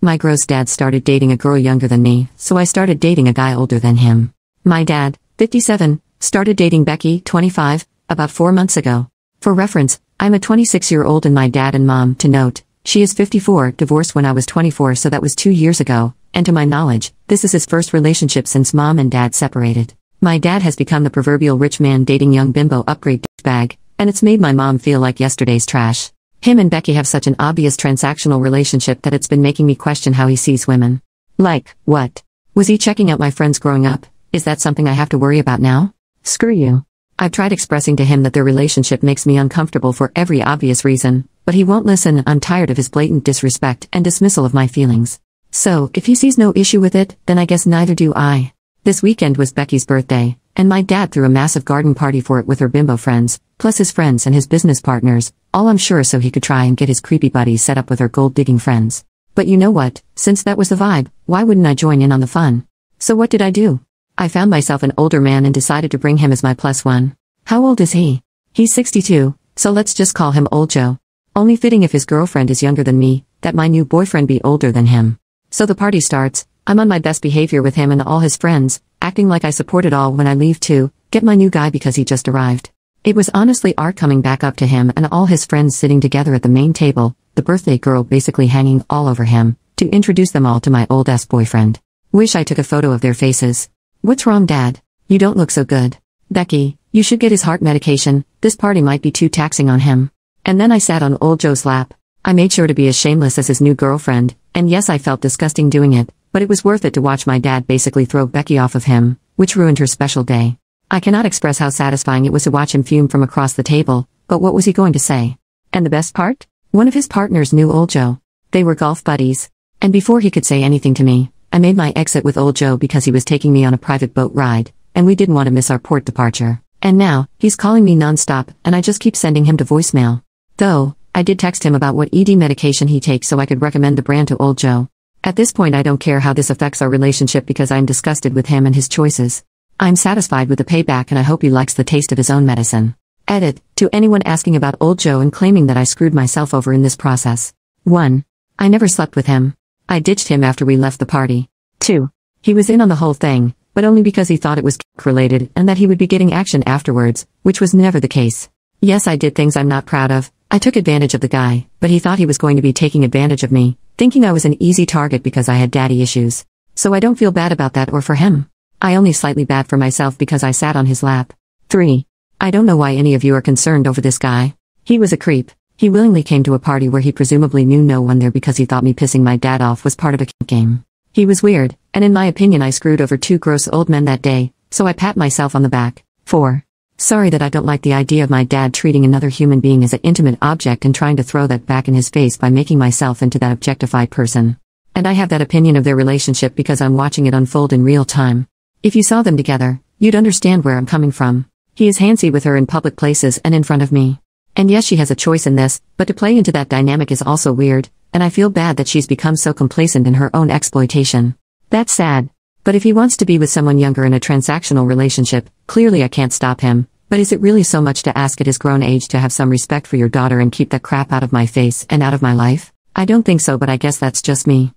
My gross dad started dating a girl younger than me, so I started dating a guy older than him. My dad, 57, started dating Becky, 25, about 4 months ago. For reference, I'm a 26-year-old and my dad and mom, to note, she is 54, divorced when I was 24, so that was 2 years ago, and to my knowledge, this is his first relationship since mom and dad separated. My dad has become the proverbial rich man dating young bimbo upgrade bag, and it's made my mom feel like yesterday's trash. Him and Becky have such an obvious transactional relationship that it's been making me question how he sees women. Like, what? Was he checking out my friends growing up? Is that something I have to worry about now? Screw you. I've tried expressing to him that their relationship makes me uncomfortable for every obvious reason, but he won't listen. I'm tired of his blatant disrespect and dismissal of my feelings. So, if he sees no issue with it, then I guess neither do I. This weekend was Becky's birthday, and my dad threw a massive garden party for it with her bimbo friends, plus his friends and his business partners, all I'm sure so he could try and get his creepy buddies set up with her gold-digging friends. But you know what, since that was the vibe, why wouldn't I join in on the fun? So what did I do? I found myself an older man and decided to bring him as my plus one. How old is he? He's 62, so let's just call him Old Joe. Only fitting if his girlfriend is younger than me, that my new boyfriend be older than him. So the party starts, I'm on my best behavior with him and all his friends, acting like I support it all when I leave to get my new guy because he just arrived. It was honestly art coming back up to him and all his friends sitting together at the main table, the birthday girl basically hanging all over him, to introduce them all to my old-ass boyfriend. Wish I took a photo of their faces. What's wrong, Dad? You don't look so good. Becky, you should get his heart medication, this party might be too taxing on him. And then I sat on Old Joe's lap. I made sure to be as shameless as his new girlfriend, and yes, I felt disgusting doing it, but it was worth it to watch my dad basically throw Becky off of him, which ruined her special day. I cannot express how satisfying it was to watch him fume from across the table, but what was he going to say? And the best part? One of his partners knew Old Joe. They were golf buddies. And before he could say anything to me, I made my exit with Old Joe because he was taking me on a private boat ride, and we didn't want to miss our port departure. And now, he's calling me non-stop, and I just keep sending him to voicemail. Though, I did text him about what ED medication he takes so I could recommend the brand to Old Joe. At this point I don't care how this affects our relationship because I'm disgusted with him and his choices. I'm satisfied with the payback and I hope he likes the taste of his own medicine. Edit, to anyone asking about Old Joe and claiming that I screwed myself over in this process. 1. I never slept with him. I ditched him after we left the party. 2. He was in on the whole thing, but only because he thought it was related and that he would be getting action afterwards, which was never the case. Yes, I did things I'm not proud of. I took advantage of the guy, but he thought he was going to be taking advantage of me, thinking I was an easy target because I had daddy issues. So I don't feel bad about that or for him. I only slightly bad for myself because I sat on his lap. 3. I don't know why any of you are concerned over this guy. He was a creep. He willingly came to a party where he presumably knew no one there because he thought me pissing my dad off was part of a game. He was weird, and in my opinion I screwed over 2 gross old men that day, so I pat myself on the back. 4. Sorry that I don't like the idea of my dad treating another human being as an intimate object and trying to throw that back in his face by making myself into that objectified person. And I have that opinion of their relationship because I'm watching it unfold in real time. If you saw them together, you'd understand where I'm coming from. He is handsy with her in public places and in front of me. And yes, she has a choice in this, but to play into that dynamic is also weird, and I feel bad that she's become so complacent in her own exploitation. That's sad. But if he wants to be with someone younger in a transactional relationship, clearly I can't stop him. But is it really so much to ask at his grown age to have some respect for your daughter and keep that crap out of my face and out of my life? I don't think so, but I guess that's just me.